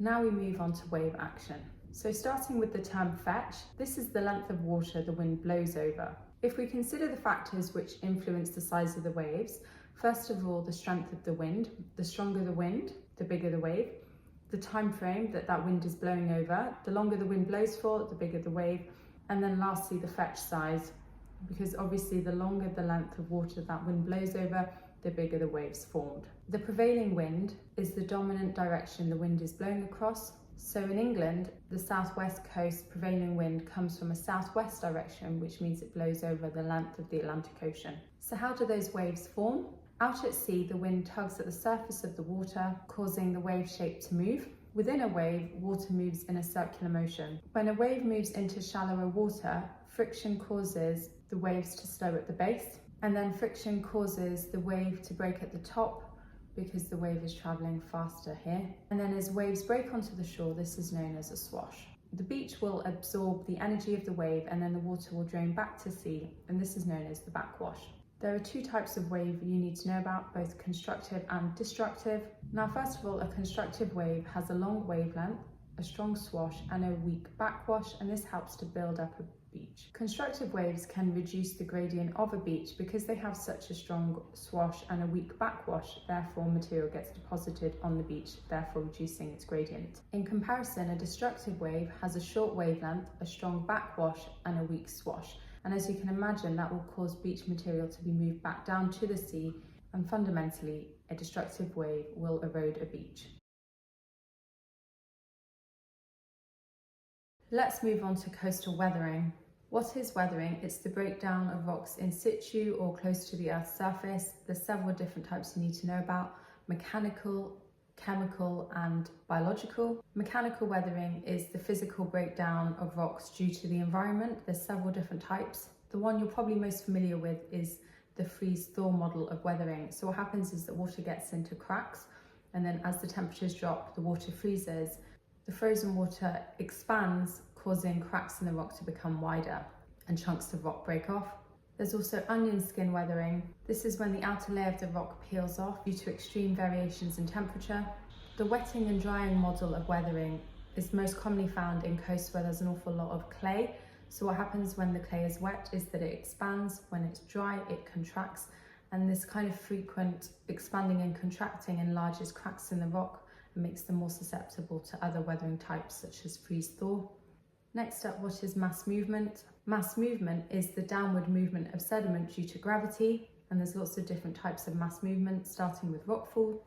Now we move on to wave action. So starting with the term fetch, this is the length of water the wind blows over. If we consider the factors which influence the size of the waves, first of all, the strength of the wind. The stronger the wind, the bigger the wave. The time frame that wind is blowing over. The longer the wind blows for, the bigger the wave. And then lastly, the fetch size, because obviously the longer the length of water that wind blows over, the bigger the waves formed. The prevailing wind is the dominant direction the wind is blowing across. So in England, the southwest coast prevailing wind comes from a southwest direction, which means it blows over the length of the Atlantic Ocean. So how do those waves form? Out at sea, the wind tugs at the surface of the water, causing the wave shape to move. Within a wave, water moves in a circular motion. When a wave moves into shallower water, friction causes the waves to slow at the base, and then friction causes the wave to break at the top because the wave is travelling faster here. And then as waves break onto the shore, this is known as a swash. The beach will absorb the energy of the wave and then the water will drain back to sea, and this is known as the backwash. There are two types of wave you need to know about, both constructive and destructive. Now, first of all, a constructive wave has a long wavelength, a strong swash and a weak backwash, and this helps to build up a beach. Constructive waves can reduce the gradient of a beach because they have such a strong swash and a weak backwash, therefore material gets deposited on the beach, therefore reducing its gradient. In comparison, a destructive wave has a short wavelength, a strong backwash and a weak swash, and as you can imagine, that will cause beach material to be moved back down to the sea, and fundamentally a destructive wave will erode a beach. Let's move on to coastal weathering. What is weathering? It's the breakdown of rocks in situ or close to the Earth's surface. There's several different types you need to know about: mechanical, chemical and biological. Mechanical weathering is the physical breakdown of rocks due to the environment. There's several different types. The one you're probably most familiar with is the freeze-thaw model of weathering. So what happens is that water gets into cracks, and then as the temperatures drop, the water freezes. The frozen water expands, causing cracks in the rock to become wider and chunks of rock break off. There's also onion skin weathering. This is when the outer layer of the rock peels off due to extreme variations in temperature. The wetting and drying model of weathering is most commonly found in coasts where there's an awful lot of clay. So what happens when the clay is wet is that it expands. When it's dry, it contracts. And this kind of frequent expanding and contracting enlarges cracks in the rock and makes them more susceptible to other weathering types such as freeze-thaw. Next up, what is mass movement? Mass movement is the downward movement of sediment due to gravity, and there's lots of different types of mass movement, starting with rockfall.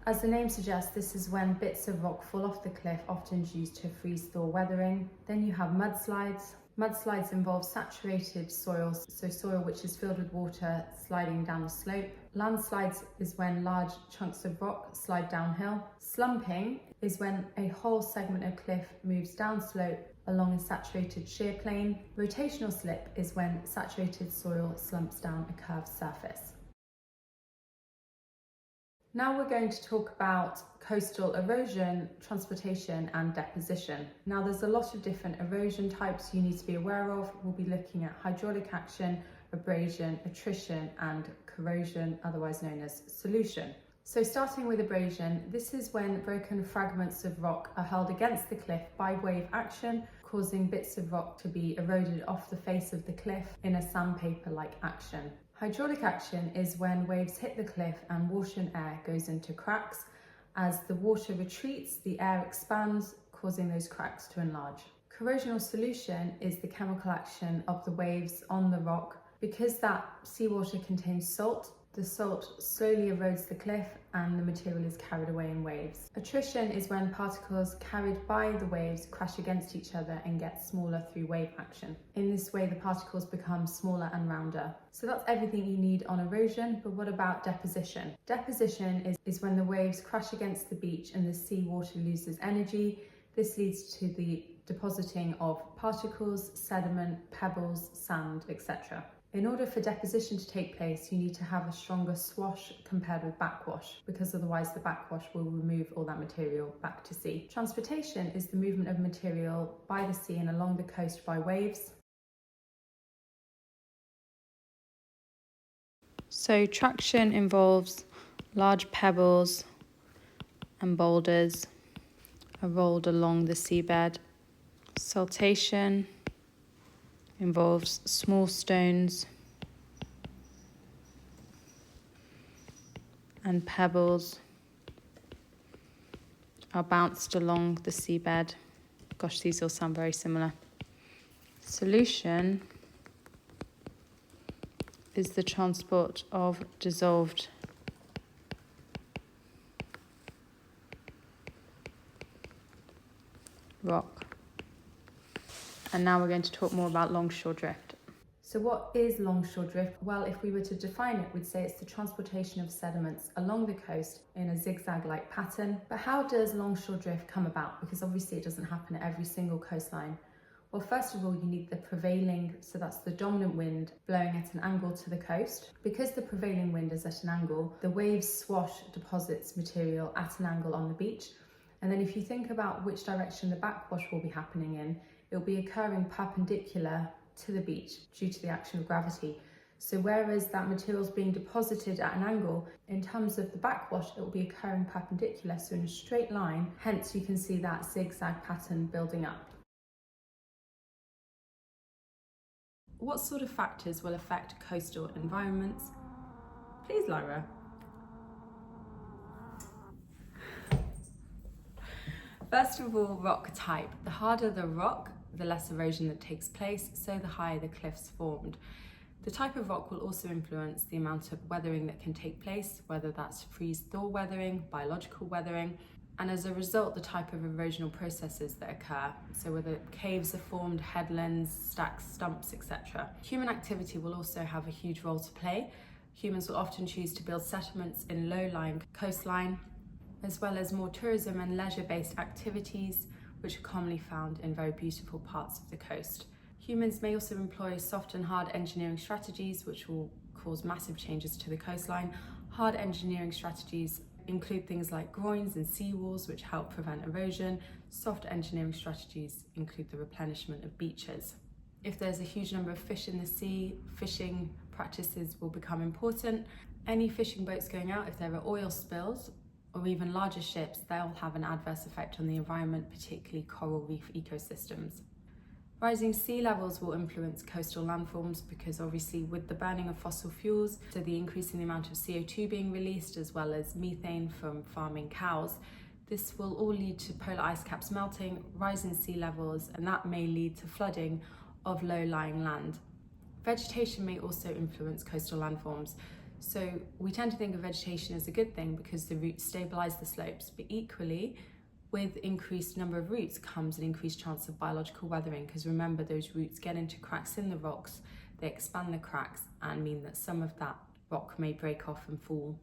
As the name suggests, this is when bits of rock fall off the cliff, often due to freeze-thaw weathering. Then you have mudslides. Mudslides involve saturated soil, so soil which is filled with water sliding down a slope. Landslides is when large chunks of rock slide downhill. Slumping is when a whole segment of cliff moves downslope along a saturated shear plane. Rotational slip is when saturated soil slumps down a curved surface. Now we're going to talk about coastal erosion, transportation and deposition. Now there's a lot of different erosion types you need to be aware of. We'll be looking at hydraulic action, abrasion, attrition and corrosion, otherwise known as solution. So starting with abrasion, this is when broken fragments of rock are hurled against the cliff by wave action, causing bits of rock to be eroded off the face of the cliff in a sandpaper-like action. Hydraulic action is when waves hit the cliff and water and air goes into cracks. As the water retreats, the air expands, causing those cracks to enlarge. Corrosional solution is the chemical action of the waves on the rock. Because that seawater contains salt, the salt slowly erodes the cliff and the material is carried away in waves. Attrition is when particles carried by the waves crash against each other and get smaller through wave action. In this way, the particles become smaller and rounder. So that's everything you need on erosion, but what about deposition? Deposition is when the waves crash against the beach and the seawater loses energy. This leads to the depositing of particles, sediment, pebbles, sand, etc. In order for deposition to take place, you need to have a stronger swash compared with backwash, because otherwise the backwash will remove all that material back to sea. Transportation is the movement of material by the sea and along the coast by waves. So traction involves large pebbles and boulders are rolled along the seabed. Siltation involves small stones and pebbles are bounced along the seabed. Gosh, these all sound very similar. Solution is the transport of dissolved rock. And now we're going to talk more about longshore drift. So what is longshore drift? Well, if we were to define it, we'd say it's the transportation of sediments along the coast in a zigzag-like pattern. But how does longshore drift come about? Because obviously it doesn't happen at every single coastline. Well, first of all, you need the prevailing, so that's the dominant wind blowing at an angle to the coast. Because the prevailing wind is at an angle, the waves swash deposits material at an angle on the beach. And then if you think about which direction the backwash will be happening in, it will be occurring perpendicular to the beach due to the action of gravity. So whereas that material is being deposited at an angle, in terms of the backwash, it will be occurring perpendicular, so in a straight line. Hence you can see that zigzag pattern building up. What sort of factors will affect coastal environments? Please, Lyra. First of all, rock type. The harder the rock, the less erosion that takes place, so the higher the cliffs formed. The type of rock will also influence the amount of weathering that can take place, whether that's freeze-thaw weathering, biological weathering, and as a result, the type of erosional processes that occur, so whether caves are formed, headlands, stacks, stumps, etc. Human activity will also have a huge role to play. Humans will often choose to build settlements in low-lying coastline, as well as more tourism and leisure-based activities, which are commonly found in very beautiful parts of the coast. Humans may also employ soft and hard engineering strategies, which will cause massive changes to the coastline. Hard engineering strategies include things like groins and seawalls, which help prevent erosion. Soft engineering strategies include the replenishment of beaches. If there's a huge number of fish in the sea, fishing practices will become important. Any fishing boats going out, if there are oil spills, or even larger ships, they'll have an adverse effect on the environment, particularly coral reef ecosystems. Rising sea levels will influence coastal landforms because obviously with the burning of fossil fuels, so the increase in the amount of CO2 being released as well as methane from farming cows, this will all lead to polar ice caps melting, rising sea levels, and that may lead to flooding of low-lying land. Vegetation may also influence coastal landforms. So we tend to think of vegetation as a good thing because the roots stabilise the slopes, but equally with increased number of roots comes an increased chance of biological weathering, because remember, those roots get into cracks in the rocks, they expand the cracks and mean that some of that rock may break off and fall.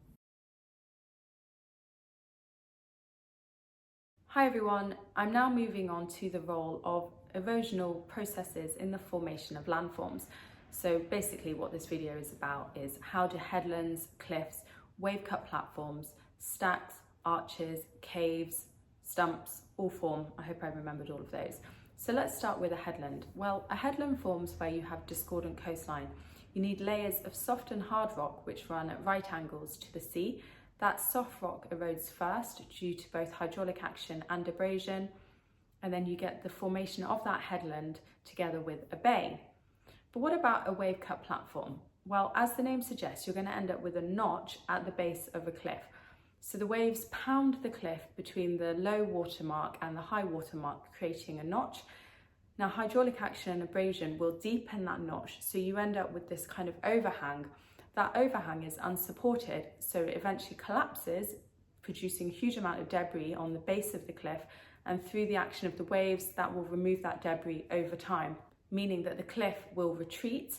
Hi everyone, I'm now moving on to the role of erosional processes in the formation of landforms. So basically what this video is about is how do headlands, cliffs, wave-cut platforms, stacks, arches, caves, stumps all form. I hope I remembered all of those. So let's start with a headland. Well, a headland forms where you have discordant coastline. You need layers of soft and hard rock which run at right angles to the sea. That soft rock erodes first due to both hydraulic action and abrasion, and then you get the formation of that headland together with a bay. But what about a wave-cut platform? Well, as the name suggests, you're going to end up with a notch at the base of a cliff. So the waves pound the cliff between the low water mark and the high water mark, creating a notch. Now, hydraulic action and abrasion will deepen that notch, so you end up with this kind of overhang. That overhang is unsupported, so it eventually collapses, producing a huge amount of debris on the base of the cliff, and through the action of the waves, that will remove that debris over time, meaning that the cliff will retreat.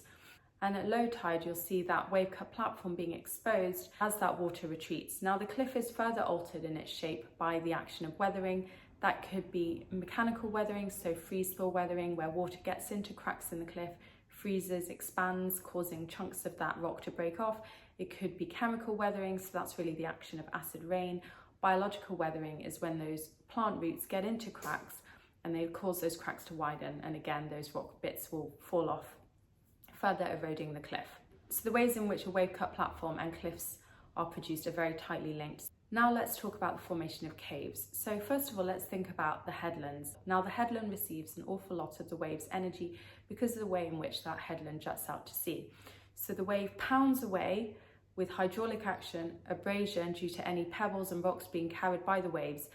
And at low tide, you'll see that wave-cut platform being exposed as that water retreats. Now, the cliff is further altered in its shape by the action of weathering. That could be mechanical weathering, so freeze-thaw weathering, where water gets into cracks in the cliff, freezes, expands, causing chunks of that rock to break off. It could be chemical weathering, so that's really the action of acid rain. Biological weathering is when those plant roots get into cracks and they cause those cracks to widen, and again, those rock bits will fall off, further eroding the cliff. So the ways in which a wave-cut platform and cliffs are produced are very tightly linked. Now let's talk about the formation of caves. So first of all, let's think about the headlands. Now the headland receives an awful lot of the wave's energy because of the way in which that headland juts out to sea. So the wave pounds away with hydraulic action, abrasion due to any pebbles and rocks being carried by the waves,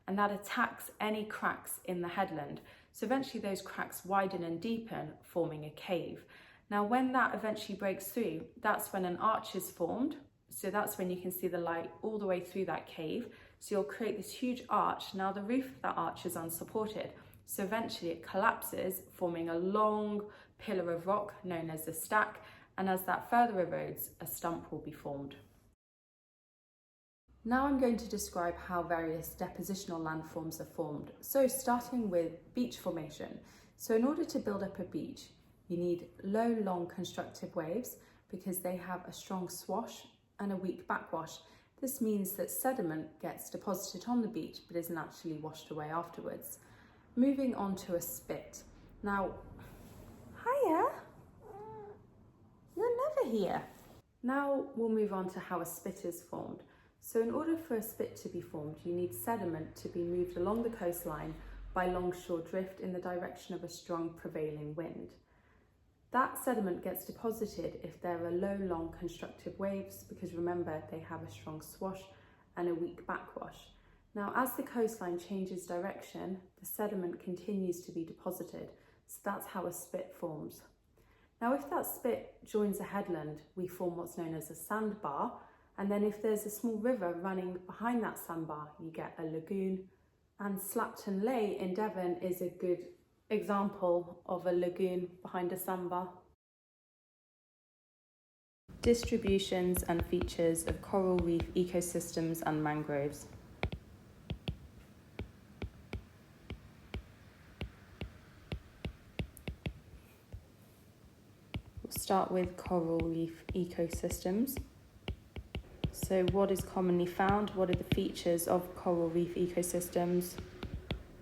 and that attacks any cracks in the headland. So eventually those cracks widen and deepen, forming a cave. Now when that eventually breaks through, that's when an arch is formed. So that's when you can see the light all the way through that cave. So you'll create this huge arch. Now the roof of that arch is unsupported. So eventually it collapses, forming a long pillar of rock known as a stack. And as that further erodes, a stump will be formed. Now I'm going to describe how various depositional landforms are formed. So starting with beach formation. So in order to build up a beach, you need low, long constructive waves because they have a strong swash and a weak backwash. This means that sediment gets deposited on the beach but isn't actually washed away afterwards. Moving on to a spit. Now, hiya, you're never here. Now we'll move on to how a spit is formed. So in order for a spit to be formed, you need sediment to be moved along the coastline by longshore drift in the direction of a strong prevailing wind. That sediment gets deposited if there are low, long constructive waves, because remember, they have a strong swash and a weak backwash. Now, as the coastline changes direction, the sediment continues to be deposited. So that's how a spit forms. Now, if that spit joins a headland, we form what's known as a sandbar. And then if there's a small river running behind that sandbar, you get a lagoon. And Slapton Ley in Devon is a good example of a lagoon behind a sandbar. Distributions and features of coral reef ecosystems and mangroves. We'll start with coral reef ecosystems. So what is commonly found? What are the features of coral reef ecosystems?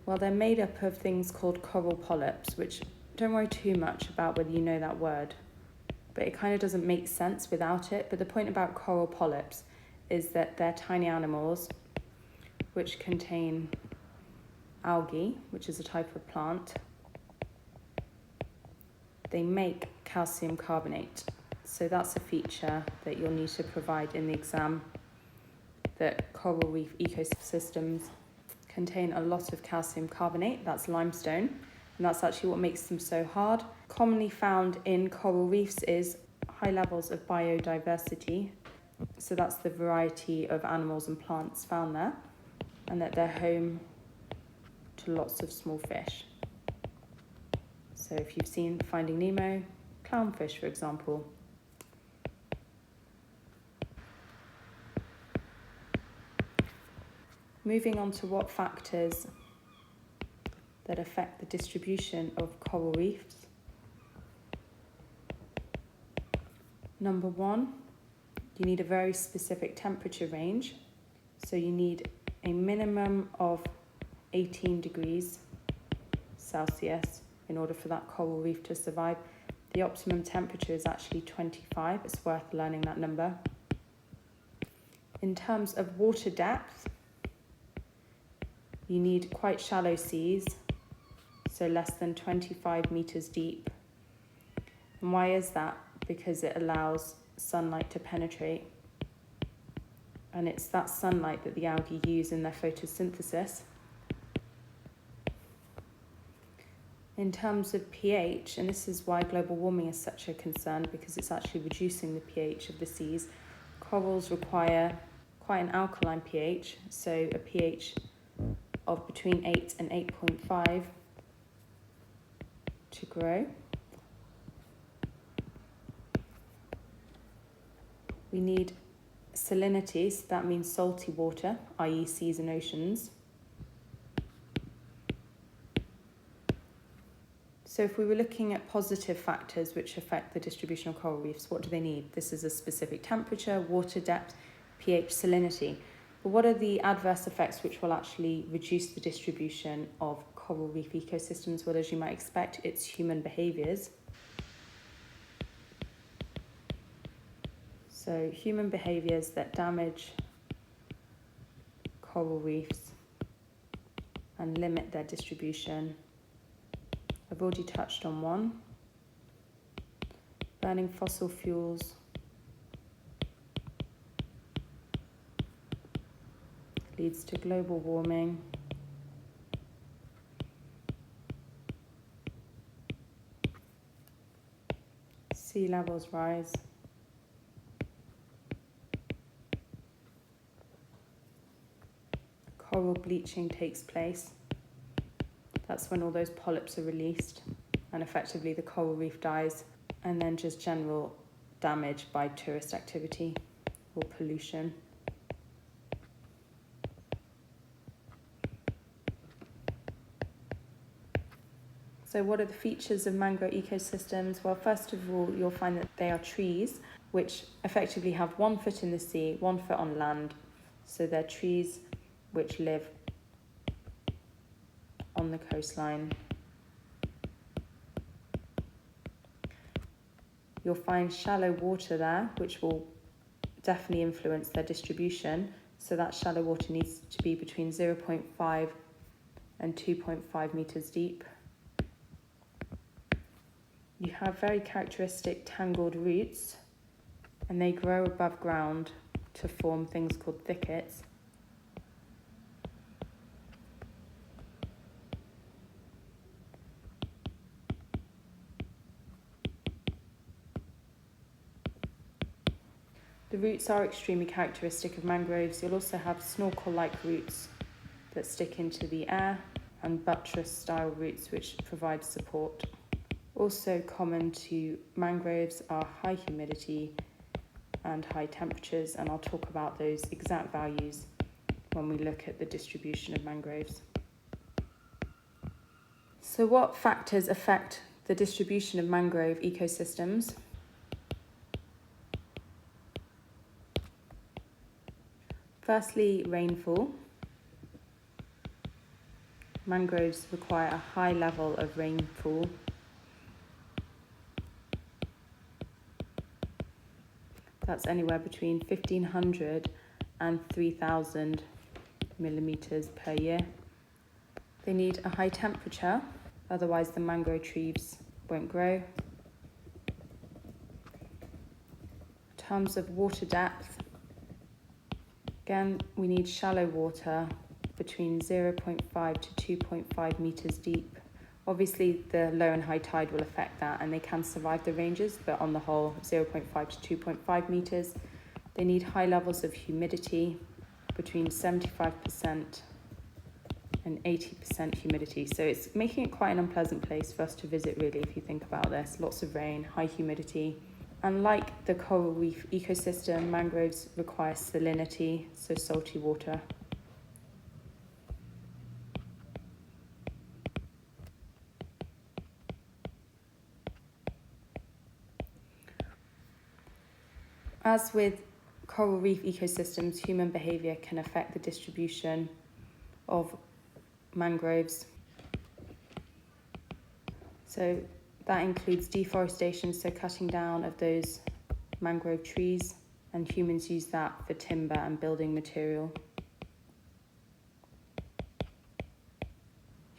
Well, they're made up of things called coral polyps, which don't worry too much about whether you know that word, but it kind of doesn't make sense without it. But the point about coral polyps is that they're tiny animals which contain algae, which is a type of plant. They make calcium carbonate. So that's a feature that you'll need to provide in the exam, that coral reef ecosystems contain a lot of calcium carbonate, that's limestone, and that's actually what makes them so hard. Commonly found in coral reefs is high levels of biodiversity, so that's the variety of animals and plants found there, and that they're home to lots of small fish. So if you've seen Finding Nemo, clownfish for example. Moving on to what factors that affect the distribution of coral reefs. Number one, you need a very specific temperature range. So you need a minimum of 18 degrees Celsius in order for that coral reef to survive. The optimum temperature is actually 25. It's worth learning that number. In terms of water depth, you need quite shallow seas, so less than 25 meters deep. And why is that? Because it allows sunlight to penetrate. And it's that sunlight that the algae use in their photosynthesis. In terms of pH, and this is why global warming is such a concern, because it's actually reducing the pH of the seas. Corals require quite an alkaline pH, so a pH of between 8 and 8.5 to grow. We need salinity, so that means salty water, i.e. seas and oceans. So if we were looking at positive factors which affect the distribution of coral reefs, what do they need? This is a specific temperature, water depth, pH, salinity. But what are the adverse effects which will actually reduce the distribution of coral reef ecosystems? Well, as you might expect, it's human behaviours. So human behaviours that damage coral reefs and limit their distribution. I've already touched on one. Burning fossil fuels leads to global warming. Sea levels rise. Coral bleaching takes place. That's when all those polyps are released and effectively the coral reef dies, and then just general damage by tourist activity or pollution. So what are the features of mangrove ecosystems? Well, first of all, you'll find that they are trees which effectively have 1 foot in the sea, 1 foot on land. So they're trees which live on the coastline. You'll find shallow water there, which will definitely influence their distribution. So that shallow water needs to be between 0.5 and 2.5 meters deep. You have very characteristic tangled roots, and they grow above ground to form things called thickets. The roots are extremely characteristic of mangroves. You'll also have snorkel-like roots that stick into the air and buttress-style roots which provide support. Also common to mangroves are high humidity and high temperatures, and I'll talk about those exact values when we look at the distribution of mangroves. So what factors affect the distribution of mangrove ecosystems? Firstly, rainfall. Mangroves require a high level of rainfall. That's anywhere between 1,500 and 3,000 millimetres per year. They need a high temperature, otherwise the mangrove trees won't grow. In terms of water depth, again, we need shallow water between 0.5 to 2.5 metres deep. Obviously, the low and high tide will affect that, and they can survive the ranges, but on the whole, 0.5 to 2.5 metres. They need high levels of humidity, between 75% and 80% humidity. So it's making it quite an unpleasant place for us to visit, really, if you think about this. Lots of rain, high humidity. And like the coral reef ecosystem, mangroves require salinity, so salty water. As with coral reef ecosystems, human behaviour can affect the distribution of mangroves. So that includes deforestation, so cutting down of those mangrove trees, and humans use that for timber and building material.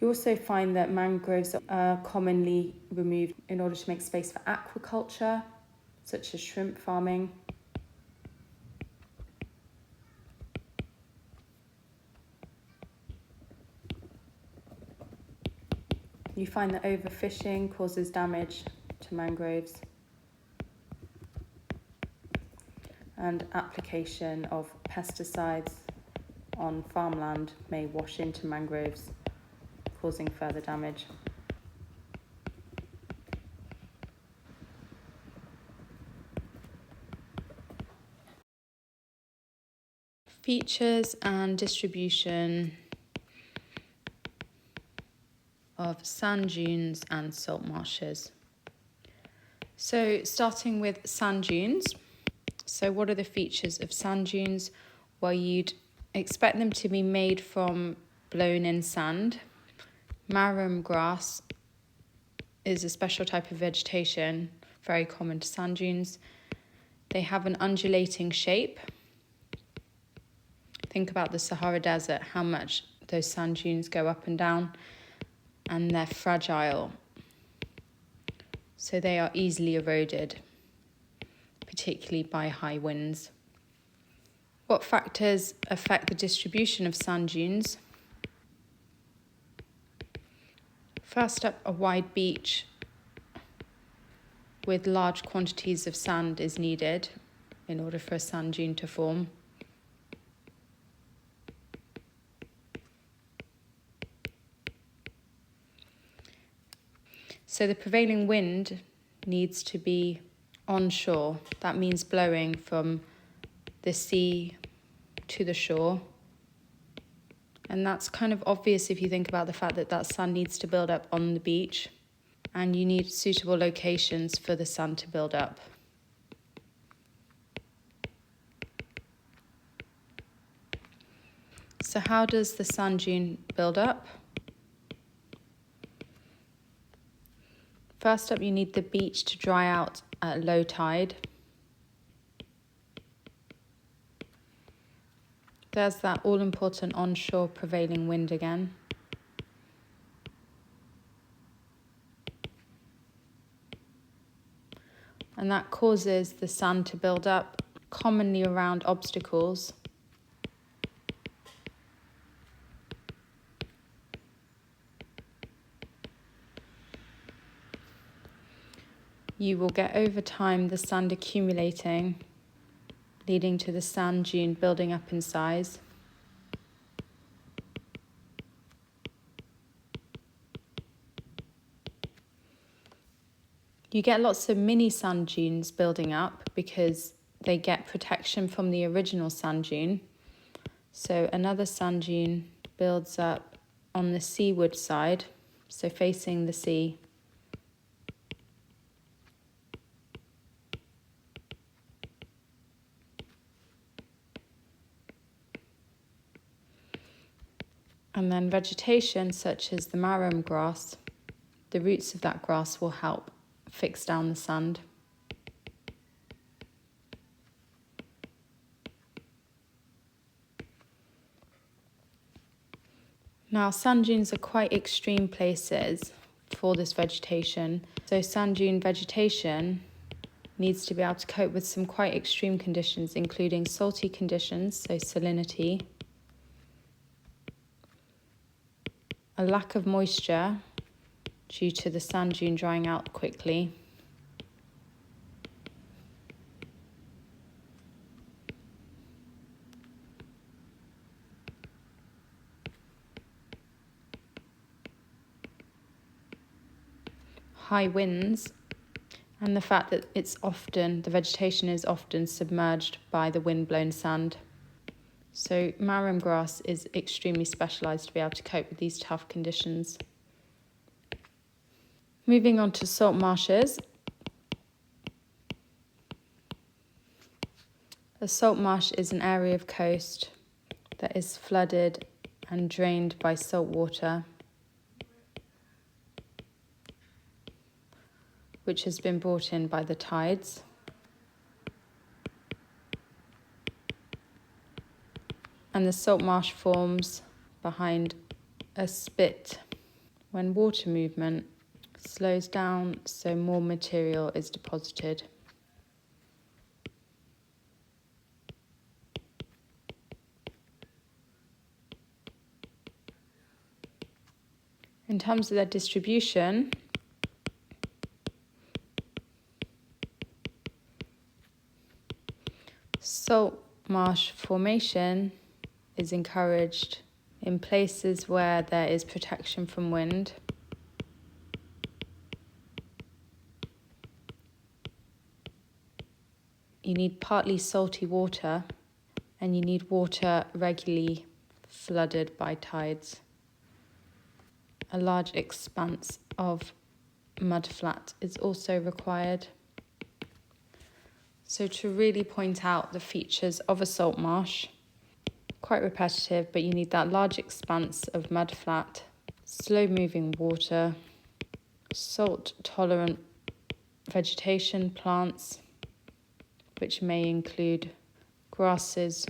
You also find that mangroves are commonly removed in order to make space for aquaculture, such as shrimp farming. You find that overfishing causes damage to mangroves, and application of pesticides on farmland may wash into mangroves, causing further damage. Features and distribution of sand dunes and salt marshes. So starting with sand dunes. So what are the features of sand dunes? Well, you'd expect them to be made from blown in sand. Marram grass is a special type of vegetation, very common to sand dunes. They have an undulating shape. Think about the Sahara Desert, how much those sand dunes go up and down, and they're fragile. So they are easily eroded, particularly by high winds. What factors affect the distribution of sand dunes? First up, a wide beach with large quantities of sand is needed in order for a sand dune to form. So the prevailing wind needs to be onshore. That means blowing from the sea to the shore. And that's kind of obvious if you think about the fact that that sand needs to build up on the beach, and you need suitable locations for the sand to build up. So how does the sand dune build up? First up, you need the beach to dry out at low tide. There's that all-important onshore prevailing wind again. And that causes the sand to build up, commonly around obstacles. You will get over time the sand accumulating, leading to the sand dune building up in size. You get lots of mini sand dunes building up because they get protection from the original sand dune. So another sand dune builds up on the seaward side, so facing the sea. And then vegetation such as the marram grass, the roots of that grass will help fix down the sand. Now, sand dunes are quite extreme places for this vegetation. So sand dune vegetation needs to be able to cope with some quite extreme conditions, including salty conditions, so salinity, a lack of moisture due to the sand dune drying out quickly, high winds, and the fact that the vegetation is often submerged by the wind-blown sand. So marram grass is extremely specialised to be able to cope with these tough conditions. Moving on to salt marshes. A salt marsh is an area of coast that is flooded and drained by salt water, which has been brought in by the tides. And the salt marsh forms behind a spit when water movement slows down, so more material is deposited. In terms of their distribution, salt marsh formation is encouraged in places where there is protection from wind. You need partly salty water, and you need water regularly flooded by tides. A large expanse of mudflat is also required. So to really point out the features of a salt marsh, quite repetitive, but you need that large expanse of mudflat, slow-moving water, salt-tolerant vegetation, plants, which may include grasses,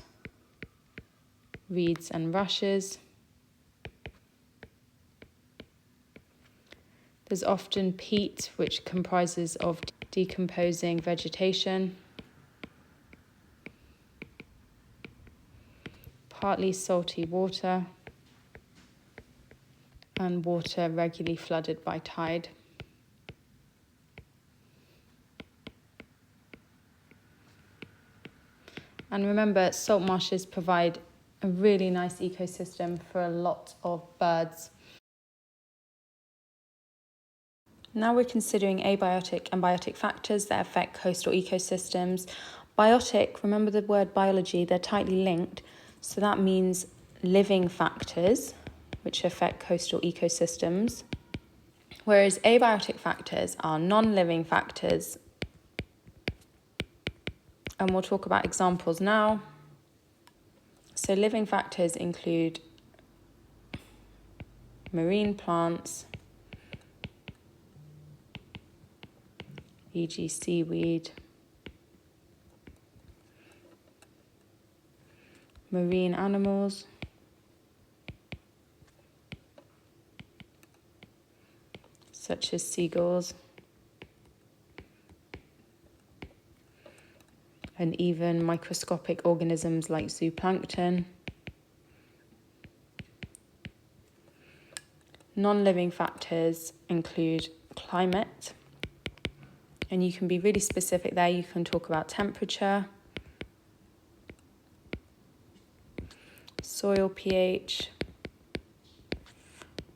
reeds and rushes. There's often peat, which comprises of decomposing vegetation. Partly salty water, and water regularly flooded by tide. And remember, salt marshes provide a really nice ecosystem for a lot of birds. Now we're considering abiotic and biotic factors that affect coastal ecosystems. Biotic, remember the word biology, they're tightly linked. So that means living factors which affect coastal ecosystems. Whereas abiotic factors are non-living factors. And we'll talk about examples now. So living factors include marine plants, e.g. seaweed, marine animals, such as seagulls, and even microscopic organisms like zooplankton. Non-living factors include climate, and you can be really specific there. You can talk about temperature, soil pH,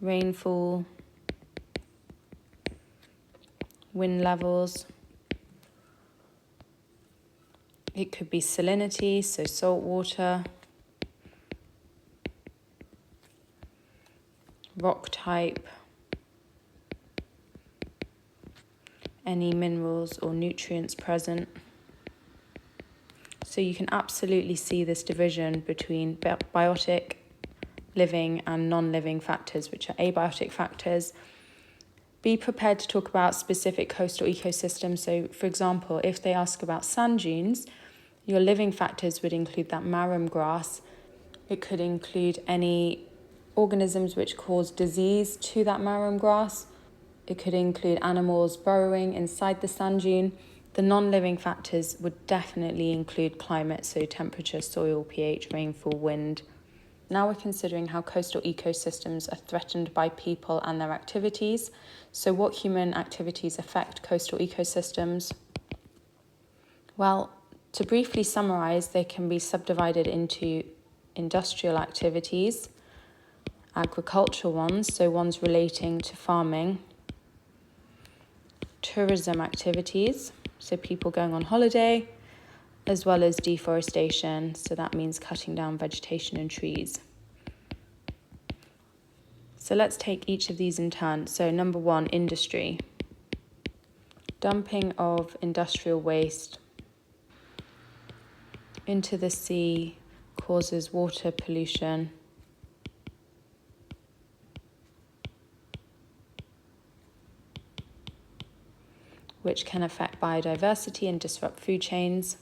rainfall, wind levels. It could be salinity, so salt water, rock type, any minerals or nutrients present. So you can absolutely see this division between biotic, living and non-living factors, which are abiotic factors. Be prepared to talk about specific coastal ecosystems. So for example, if they ask about sand dunes, your living factors would include that marram grass. It could include any organisms which cause disease to that marram grass. It could include animals burrowing inside the sand dune. The non-living factors would definitely include climate, so temperature, soil, pH, rainfall, wind. Now we're considering how coastal ecosystems are threatened by people and their activities. So what human activities affect coastal ecosystems? Well, to briefly summarise, they can be subdivided into industrial activities, agricultural ones, so ones relating to farming, tourism activities, so people going on holiday, as well as deforestation, so that means cutting down vegetation and trees. So let's take each of these in turn. So number one, industry. Dumping of industrial waste into the sea causes water pollution, which can affect biodiversity and disrupt food chains.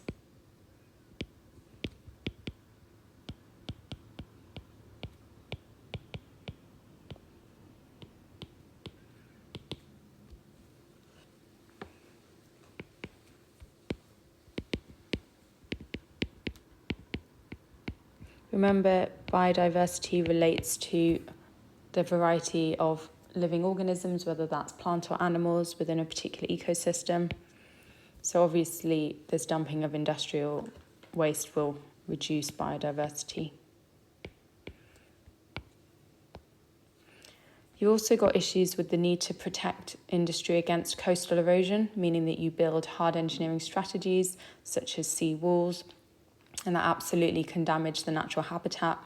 Remember, biodiversity relates to the variety of living organisms, whether that's plant or animals within a particular ecosystem. So obviously, this dumping of industrial waste will reduce biodiversity. You also got issues with the need to protect industry against coastal erosion, meaning that you build hard engineering strategies such as sea walls, and that absolutely can damage the natural habitat.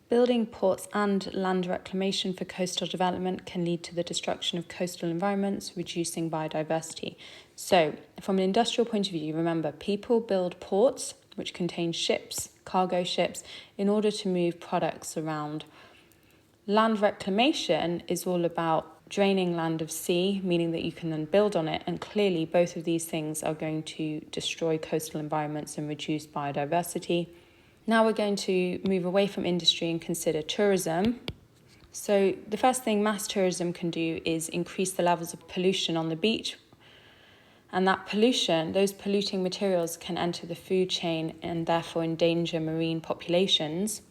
Building ports and land reclamation for coastal development can lead to the destruction of coastal environments, reducing biodiversity. So, from an industrial point of view, remember, people build ports, which contain ships cargo ships, in order to move products around. Land reclamation is all about draining land of sea, meaning that you can then build on it, and clearly both of these things are going to destroy coastal environments and reduce biodiversity. Now we're going to move away from industry and consider tourism. So the first thing mass tourism can do is increase the levels of pollution on the beach. And that pollution, those polluting materials, can enter the food chain and therefore endanger marine populations.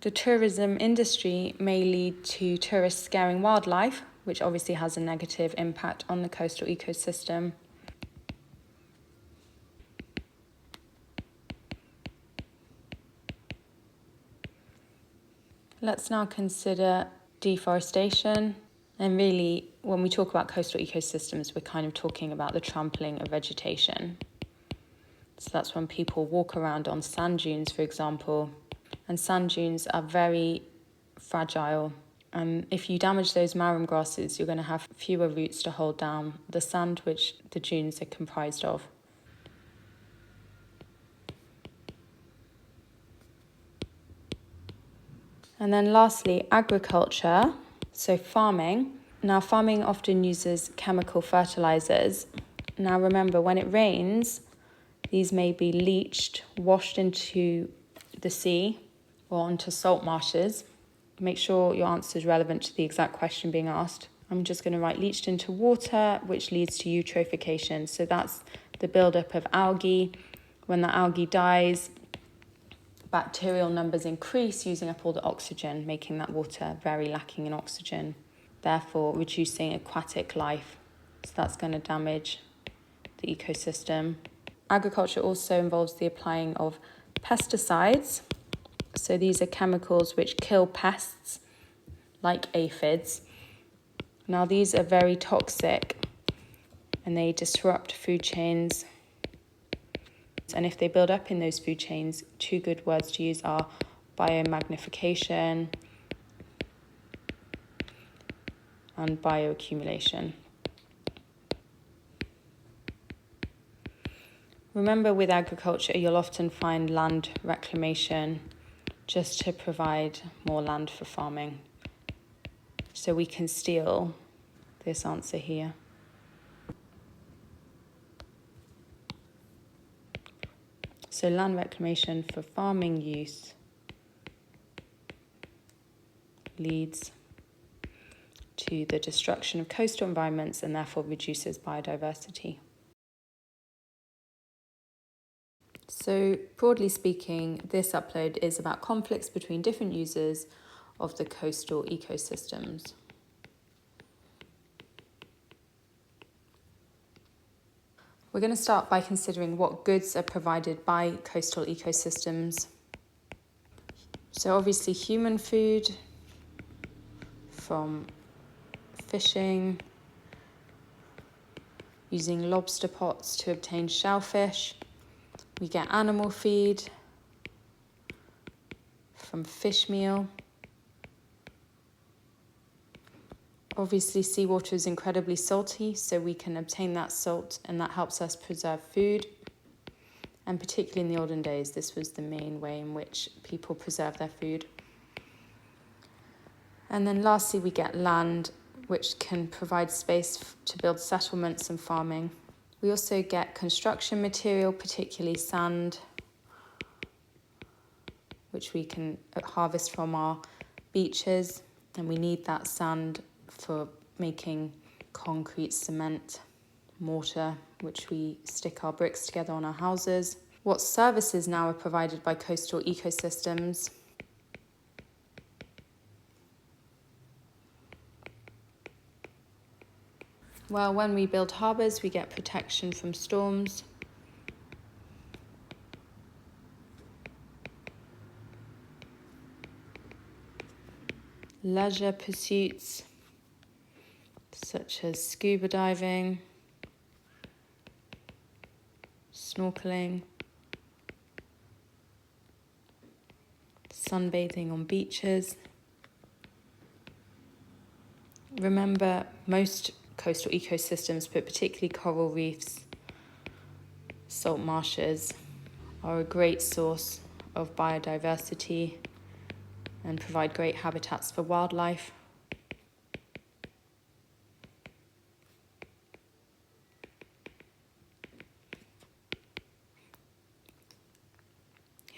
The tourism industry may lead to tourists scaring wildlife, which obviously has a negative impact on the coastal ecosystem. Let's now consider deforestation. And really, when we talk about coastal ecosystems, we're kind of talking about the trampling of vegetation. So that's when people walk around on sand dunes, for example. And sand dunes are very fragile. And if you damage those marram grasses, you're going to have fewer roots to hold down the sand which the dunes are comprised of. And then lastly, agriculture, so farming. Now, farming often uses chemical fertilizers. Now, remember, when it rains, these may be leached, washed into the sea or onto salt marshes. Make sure your answer is relevant to the exact question being asked. I'm just going to write leached into water, which leads to eutrophication. So that's the buildup of algae. When the algae dies, bacterial numbers increase, using up all the oxygen, making that water very lacking in oxygen, therefore reducing aquatic life. So that's going to damage the ecosystem. Agriculture also involves the applying of pesticides. So these are chemicals which kill pests, like aphids. Now these are very toxic and they disrupt food chains. And if they build up in those food chains, two good words to use are biomagnification and bioaccumulation. Remember, with agriculture, you'll often find land reclamation just to provide more land for farming. So we can steal this answer here. So land reclamation for farming use leads to the destruction of coastal environments and therefore reduces biodiversity. So broadly speaking, this upload is about conflicts between different users of the coastal ecosystems. We're going to start by considering what goods are provided by coastal ecosystems. So obviously human food, from fishing, using lobster pots to obtain shellfish. We get animal feed from fish meal. Obviously, seawater is incredibly salty, so we can obtain that salt, and that helps us preserve food. And particularly in the olden days, this was the main way in which people preserve their food. And then lastly, we get land, which can provide space to build settlements and farming. We also get construction material, particularly sand, which we can harvest from our beaches, and we need that sand for making concrete, cement, mortar, which we stick our bricks together on our houses. What services now are provided by coastal ecosystems? Well, when we build harbours, we get protection from storms. Leisure pursuits, such as scuba diving, snorkeling, sunbathing on beaches. Remember, most coastal ecosystems, but particularly coral reefs, salt marshes, are a great source of biodiversity and provide great habitats for wildlife.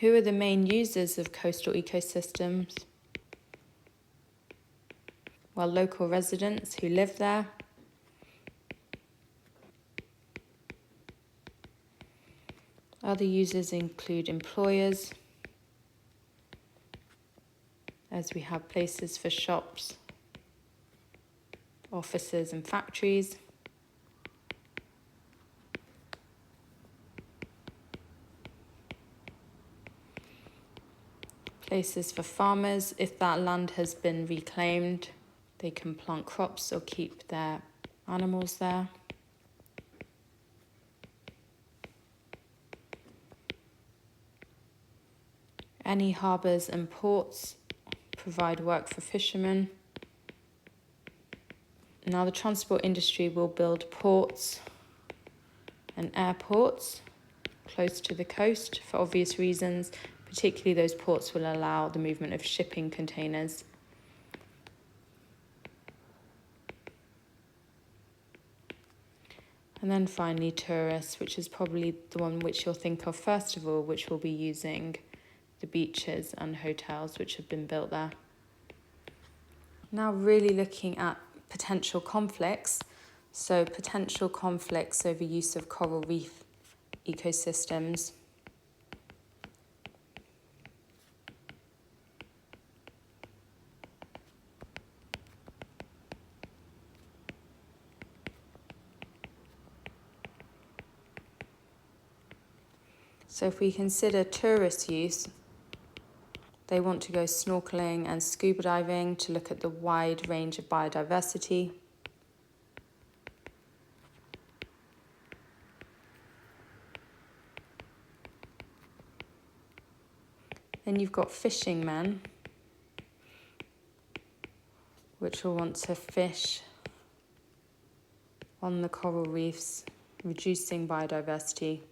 Who are the main users of coastal ecosystems? Well, local residents who live there, other users include employers, as we have places for shops, offices and factories. Places for farmers, if that land has been reclaimed, they can plant crops or keep their animals there. Any harbours and ports provide work for fishermen. Now the transport industry will build ports and airports close to the coast for obvious reasons. Particularly those ports will allow the movement of shipping containers. And then finally tourists, which is probably the one which you'll think of first of all, which will be using the beaches and hotels which have been built there. Now really looking at potential conflicts. So potential conflicts over use of coral reef ecosystems. So if we consider tourist use, they want to go snorkeling and scuba diving to look at the wide range of biodiversity. Then you've got fishing men, which will want to fish on the coral reefs, reducing biodiversity,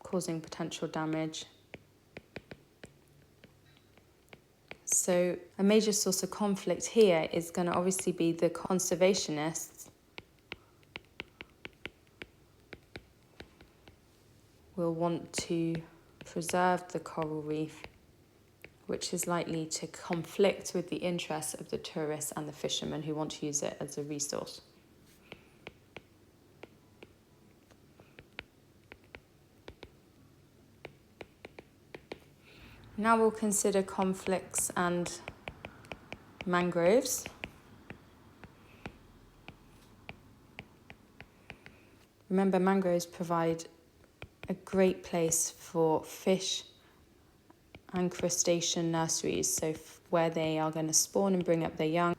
causing potential damage. So a major source of conflict here is going to obviously be the conservationists will want to preserve the coral reef, which is likely to conflict with the interests of the tourists and the fishermen who want to use it as a resource. Now we'll consider conflicts and mangroves. Remember, mangroves provide a great place for fish and crustacean nurseries, so where they are going to spawn and bring up their young.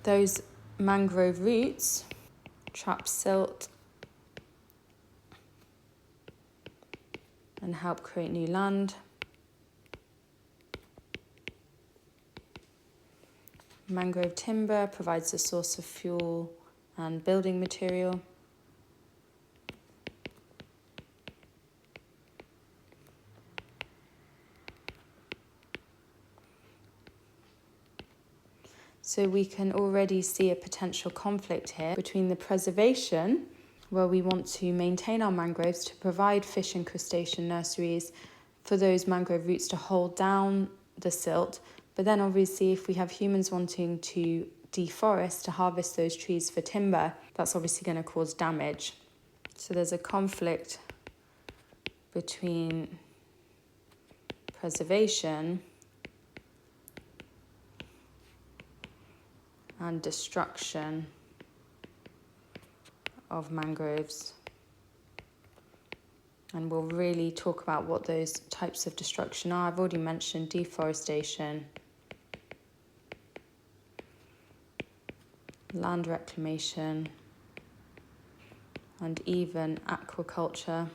Those mangrove roots trap silt and help create new land. Mangrove timber provides a source of fuel and building material. So we can already see a potential conflict here between the preservation, where we want to maintain our mangroves to provide fish and crustacean nurseries for those mangrove roots to hold down the silt. But then obviously if we have humans wanting to deforest, to harvest those trees for timber, that's obviously going to cause damage. So there's a conflict between preservation and destruction of mangroves. And we'll really talk about what those types of destruction are. I've already mentioned deforestation, land reclamation, and even aquaculture,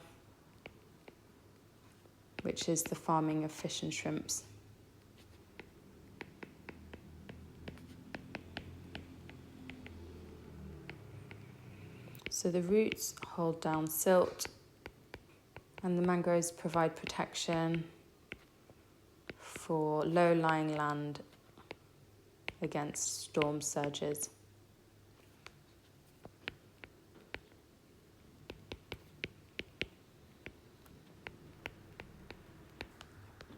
which is the farming of fish and shrimps. So the roots hold down silt and the mangroves provide protection for low-lying land against storm surges.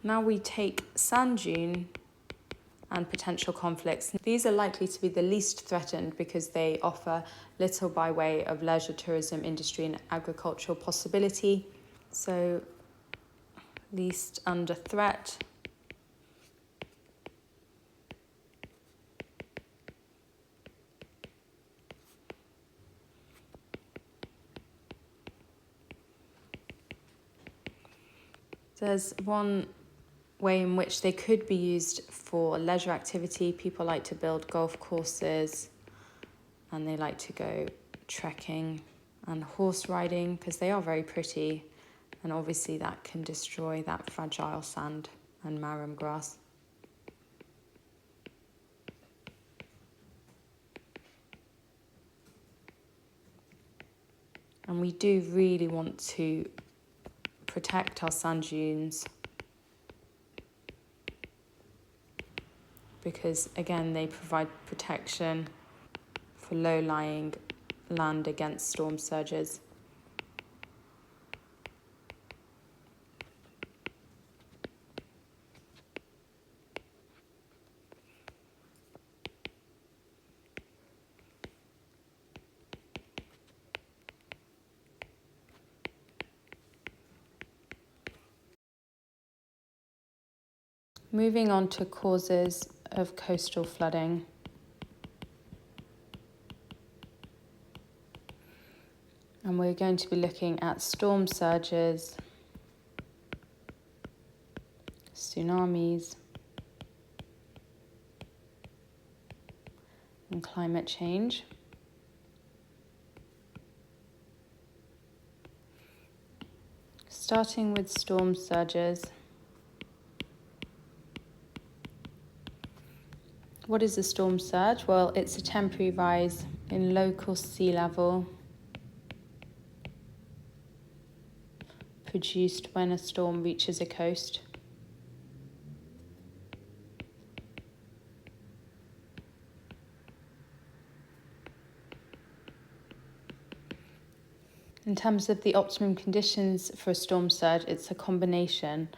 Now we take sand dune and potential conflicts. These are likely to be the least threatened because they offer little by way of leisure tourism, industry and agricultural possibility. So least under threat. There's one way in which they could be used for leisure activity. People like to build golf courses and they like to go trekking and horse riding because they are very pretty, and obviously that can destroy that fragile sand and marram grass. And we do really want to protect our sand dunes because, again, they provide protection for low-lying land against storm surges. Moving on to causes of coastal flooding. And we're going to be looking at storm surges, tsunamis, and climate change. Starting with storm surges. What is a storm surge? Well, it's a temporary rise in local sea level produced when a storm reaches a coast. In terms of the optimum conditions for a storm surge, it's a combination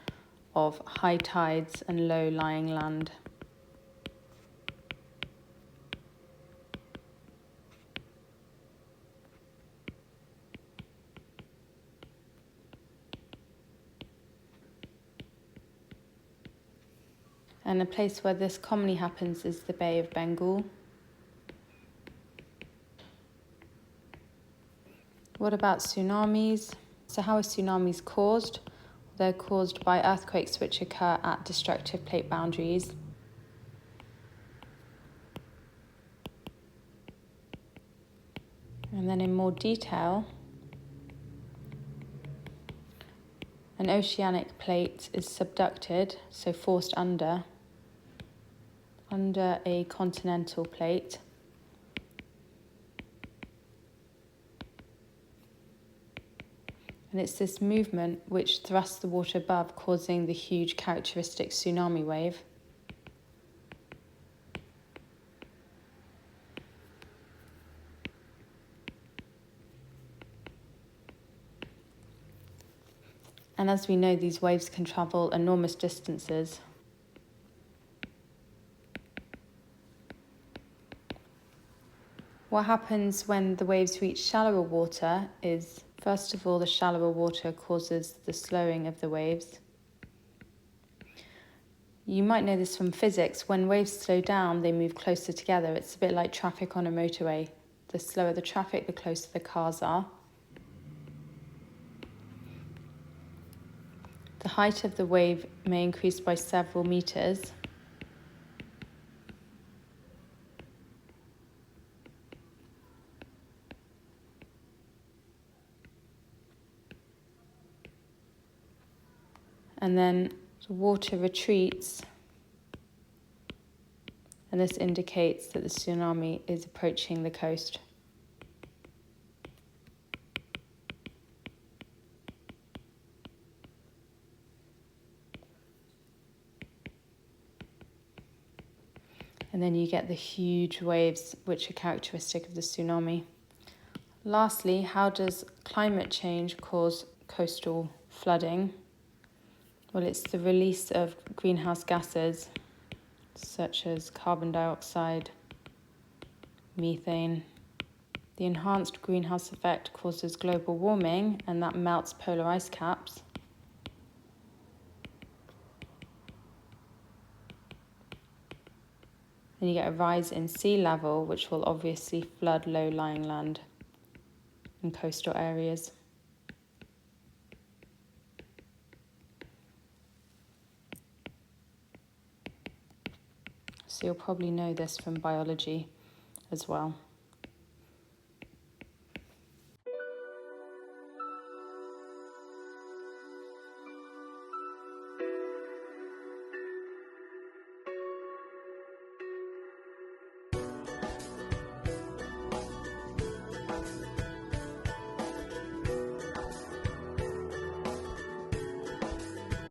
of high tides and low-lying land. And a place where this commonly happens is the Bay of Bengal. What about tsunamis? So how are tsunamis caused? They're caused by earthquakes which occur at destructive plate boundaries. And then in more detail, an oceanic plate is subducted, so forced under a continental plate. And it's this movement which thrusts the water above, causing the huge characteristic tsunami wave. And as we know, these waves can travel enormous distances. What happens when the waves reach shallower water is, first of all, the shallower water causes the slowing of the waves. You might know this from physics. When waves slow down, they move closer together. It's a bit like traffic on a motorway. The slower the traffic, the closer the cars are. The height of the wave may increase by several meters. And then the water retreats, and this indicates that the tsunami is approaching the coast. And then you get the huge waves which are characteristic of the tsunami. Lastly, how does climate change cause coastal flooding? Well, it's the release of greenhouse gases such as carbon dioxide, methane. The enhanced greenhouse effect causes global warming, and that melts polar ice caps. And you get a rise in sea level, which will obviously flood low-lying land and coastal areas. So you'll probably know this from biology as well.